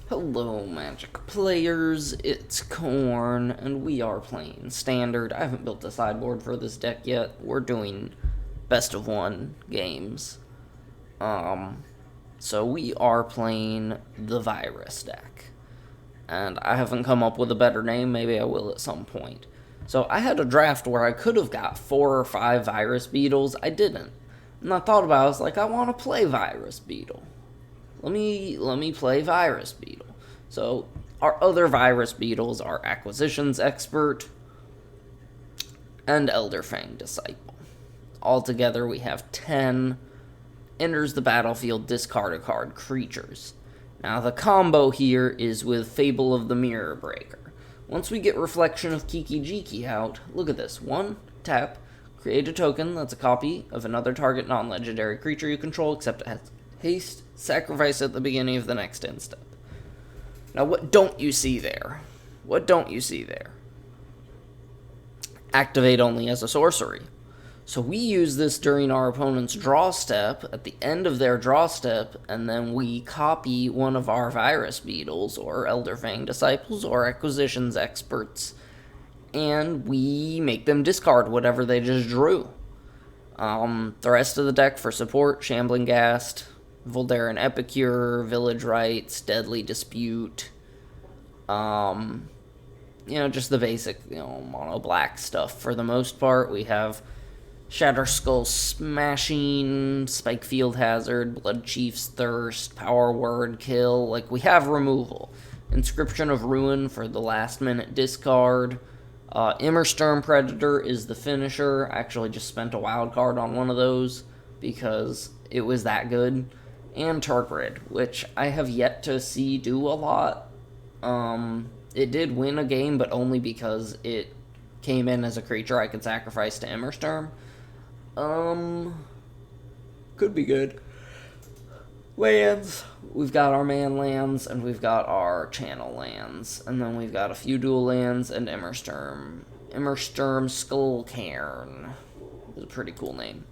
Hello, Magic players, it's Corn, and we are playing Standard. I haven't built a sideboard for this deck yet. We're doing best of one games. So we are playing the Virus deck. And I haven't come up with a better name, maybe I will at some point. So I had a draft where I could have got 4 or 5 Virus Beetles. I didn't. And I thought about it, I was like, I want to play Virus Beetle. Let me play Virus Beetle. So our other Virus Beetles are Acquisitions Expert and Elderfang Disciple. Altogether, we have 10 enters the battlefield, discard a card creatures. Now the combo here is with Fable of the Mirror Breaker. Once we get Reflection of Kiki-Jiki out, look at this. 1, tap, create a token that's a copy of another target non-legendary creature you control, except it has haste, sacrifice at the beginning of the next instant. Now, what don't you see there? What don't you see there? Activate only as a sorcery. So we use this during our opponent's draw step, at the end of their draw step, and then we copy one of our Virus Beetles, or Elderfang Disciples, or Acquisitions Experts, and we make them discard whatever they just drew. The rest of the deck for support, Shambling Ghast, Voldaran Epicure, Village Rites, Deadly Dispute, just the basic, mono black stuff. For the most part, we have Shatter Skull Smashing, Spike Field Hazard, Blood Chief's Thirst, Power Word Kill. Like, we have removal. Inscription of Ruin for the last minute discard. Immersturm Predator is the finisher. I actually just spent a wild card on one of those because it was that good. And Turgid, which I have yet to see do a lot. It did win a game, but only because it came in as a creature I could sacrifice to Immersturm. Could be good. Lands. We've got our man lands, and we've got our channel lands. And then we've got a few dual lands and Immersturm. Immersturm Skullcairn is a pretty cool name.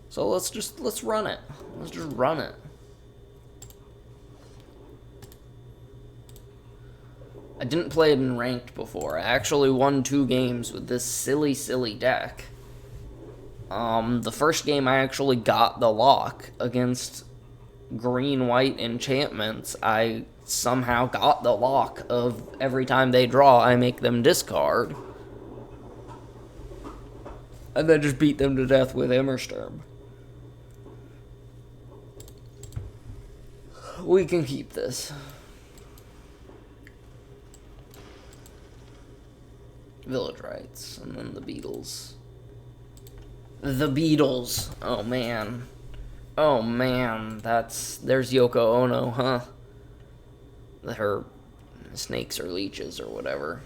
So let's run it. Let's just run it. I didn't play it in ranked before. I actually won 2 games with this silly deck. The first game I actually got the lock against green-white enchantments. I somehow got the lock of every time they draw, I make them discard. And then just beat them to death with Immersturm. We can keep this. Village Rites, and then the Beetles. The Beetles. Oh man. Oh man, there's Yoko Ono, huh? Her snakes or leeches or whatever.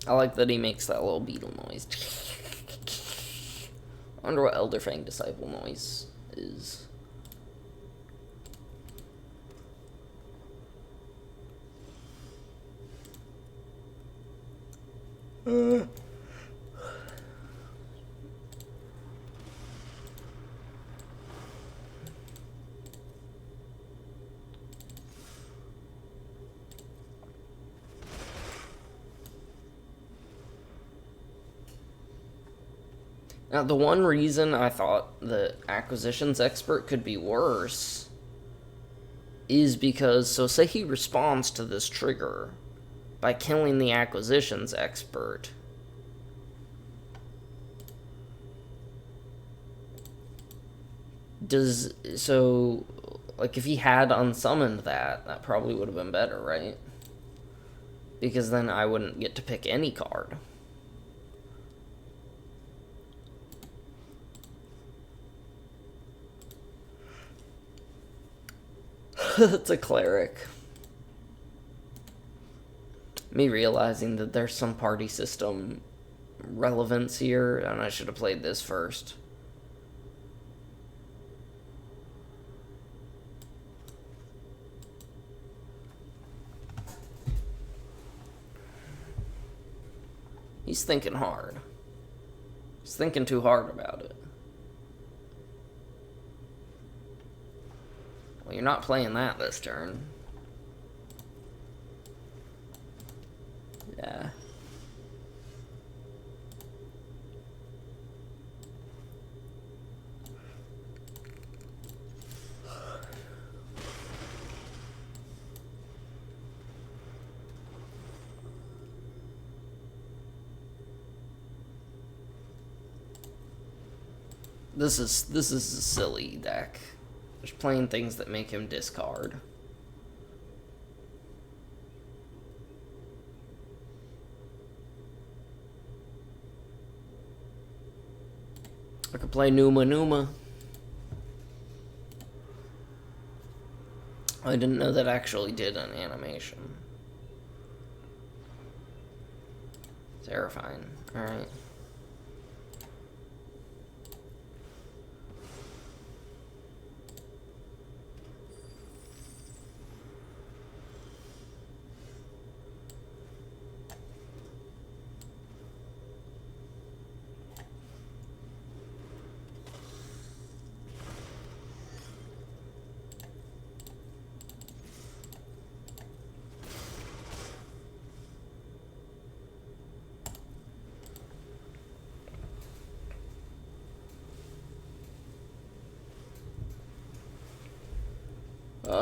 I like that he makes that little beetle noise. I wonder what Elderfang Disciple noise is. Now, the one reason I thought the Acquisitions Expert could be worse is because, so say he responds to this trigger by killing the Acquisitions Expert. Like, if he had unsummoned that probably would have been better, right? Because then I wouldn't get to pick any card. It's a cleric. Me realizing that there's some party system relevance here, and I should have played this first. He's thinking hard. He's thinking too hard about it. Well, you're not playing that this turn. Yeah. This is a silly deck. Just playing things that make him discard. I could play Numa Numa. I didn't know that actually did an animation. Terrifying. Alright.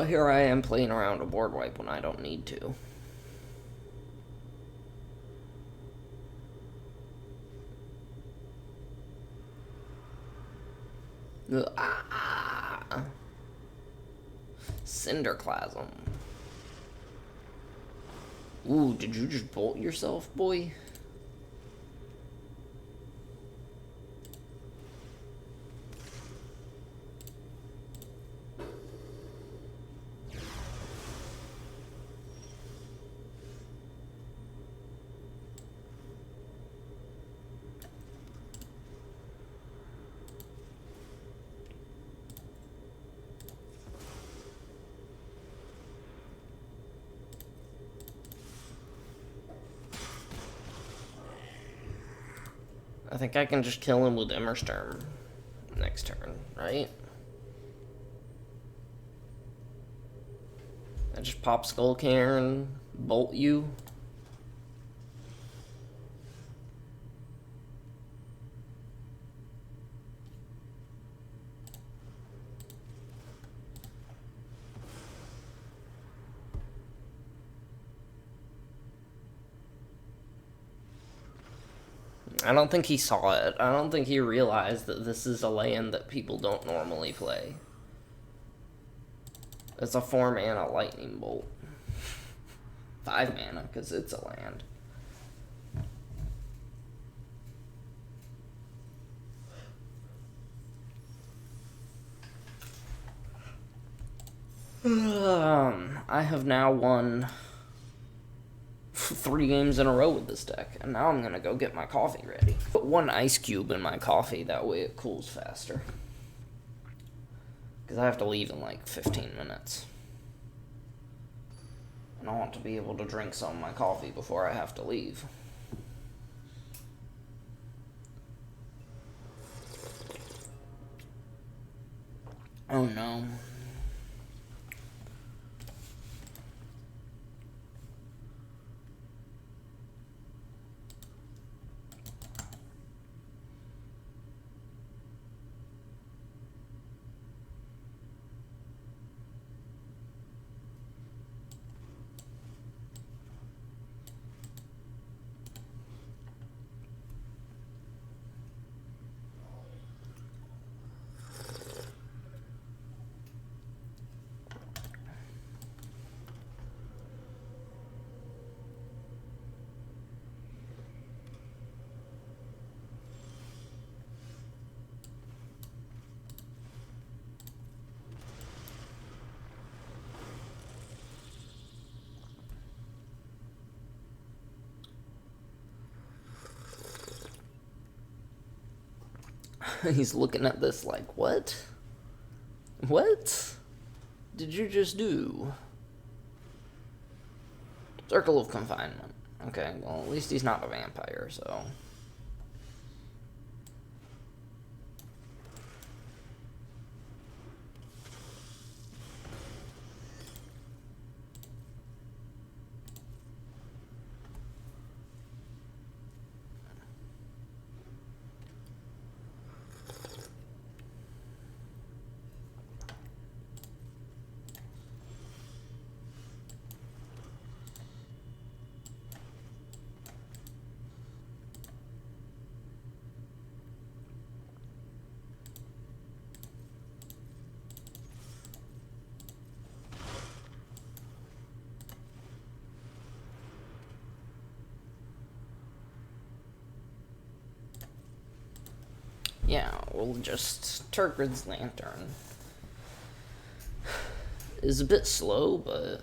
Here I am playing around a board wipe when I don't need to. Cinderclasm. Ooh, did you just bolt yourself, boy? I think I can just kill him with Immersturm next turn, right? I just pop Skullcairn, bolt you. I don't think he saw it. I don't think he realized that this is a land that people don't normally play. It's a 4-mana lightning bolt. 5 mana, because it's a land. I have now won 3 games in a row with this deck, and now I'm gonna go get my coffee ready. Put 1 ice cube in my coffee, that way it cools faster. Because I have to leave in like 15 minutes. And I want to be able to drink some of my coffee before I have to leave. Oh no. He's looking at this like, what? What did you just do? Circle of Confinement. Okay, well, at least he's not a vampire, so... Yeah, we'll just... Turgrid's Lantern is a bit slow, but...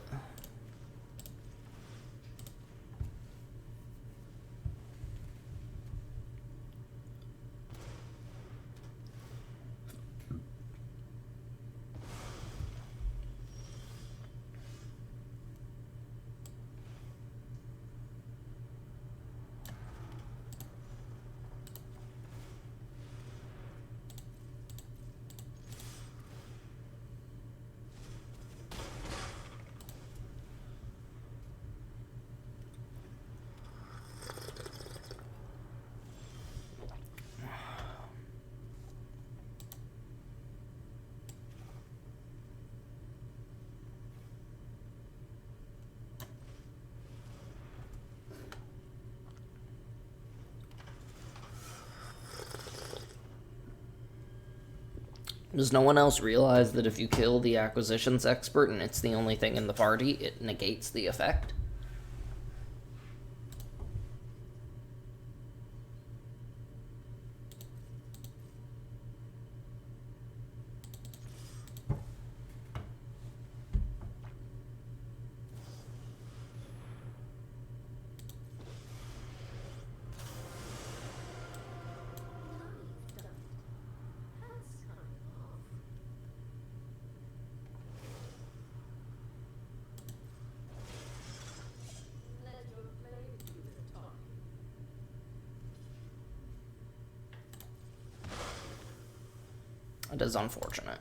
Does no one else realize that if you kill the acquisitions expert and it's the only thing in the party, it negates the effect? It is unfortunate.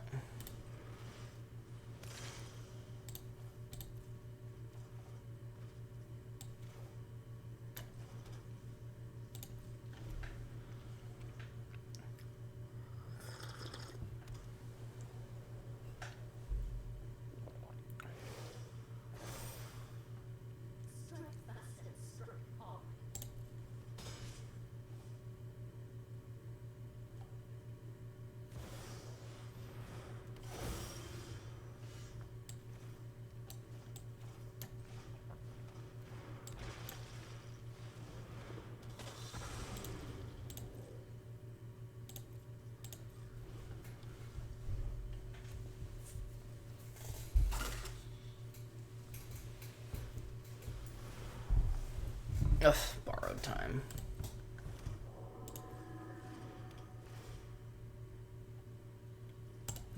Ugh, borrowed time.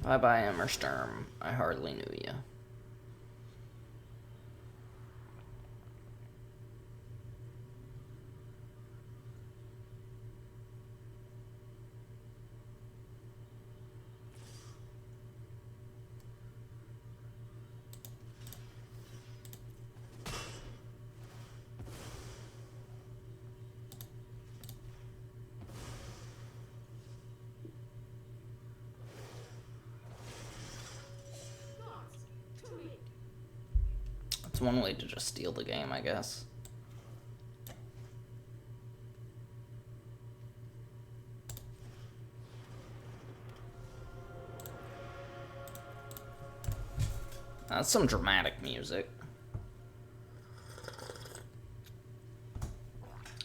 Bye-bye, Emmersturm. I hardly knew you. It's one way to just steal the game, I guess. That's some dramatic music.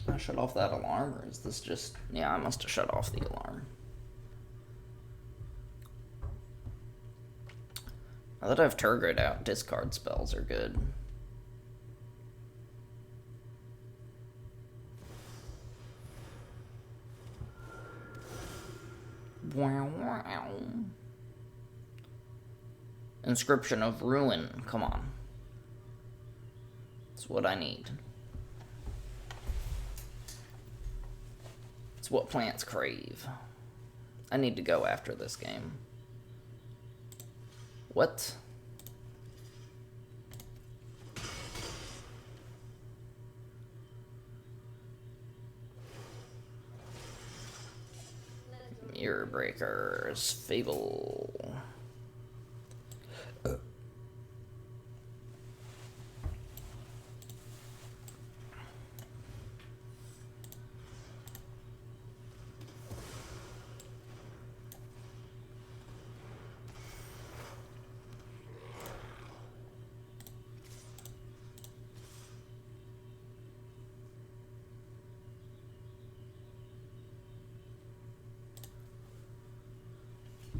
I shut off that alarm, or is this just... Yeah, I must have shut off the alarm. Now that I have Turgid out, discard spells are good. Wow, wow. Inscription of Ruin. Come on. That's what I need. It's what plants crave. I need to go after this game. What? Mirror Breakers. Fable.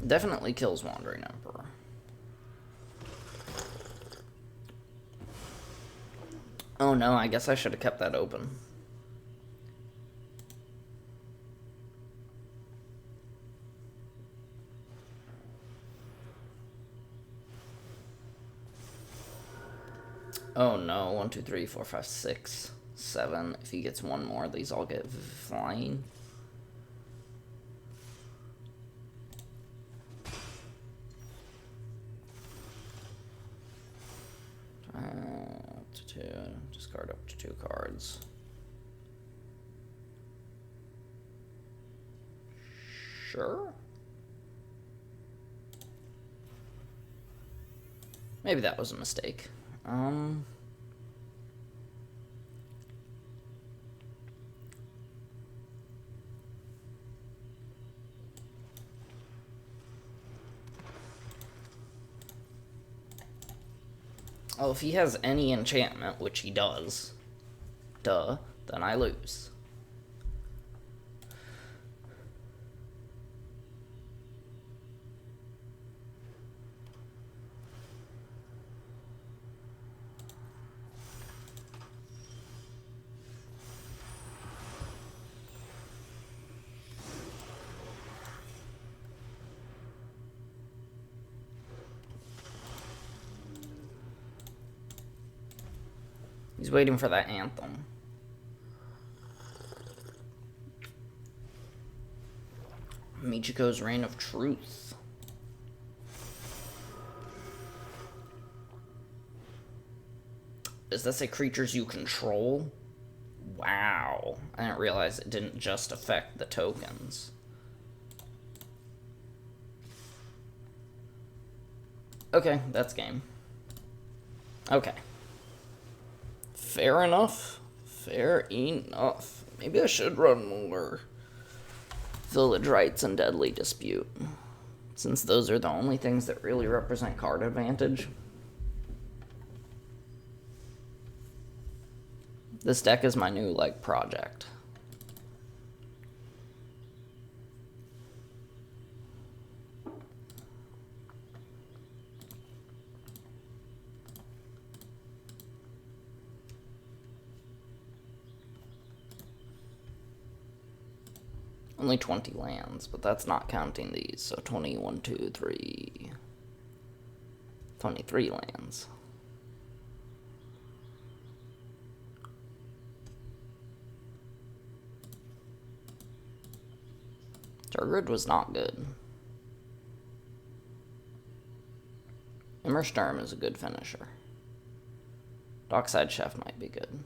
Definitely kills Wandering Emperor. Oh no, I guess I should have kept that open. Oh no, 1, 2, 3, 4, 5, 6, 7. If he gets one more, these all get flying. Up to 2. Discard up to 2 cards. Sure. Maybe that was a mistake. Oh, if he has any enchantment, which he does, duh, then I lose. He's waiting for that anthem. Michiko's Reign of Truth. Does that say creatures you control? Wow. I didn't realize it didn't just affect the tokens. Okay, that's game. Okay. Fair enough. Fair enough. Maybe I should run more Village Rites and Deadly Dispute, since those are the only things that really represent card advantage. This deck is my new, like, project. Only 20 lands, but that's not counting these, so 21, 2, 3... 23 lands. Turgid was not good. Immersturm is a good finisher. Dockside Chef might be good.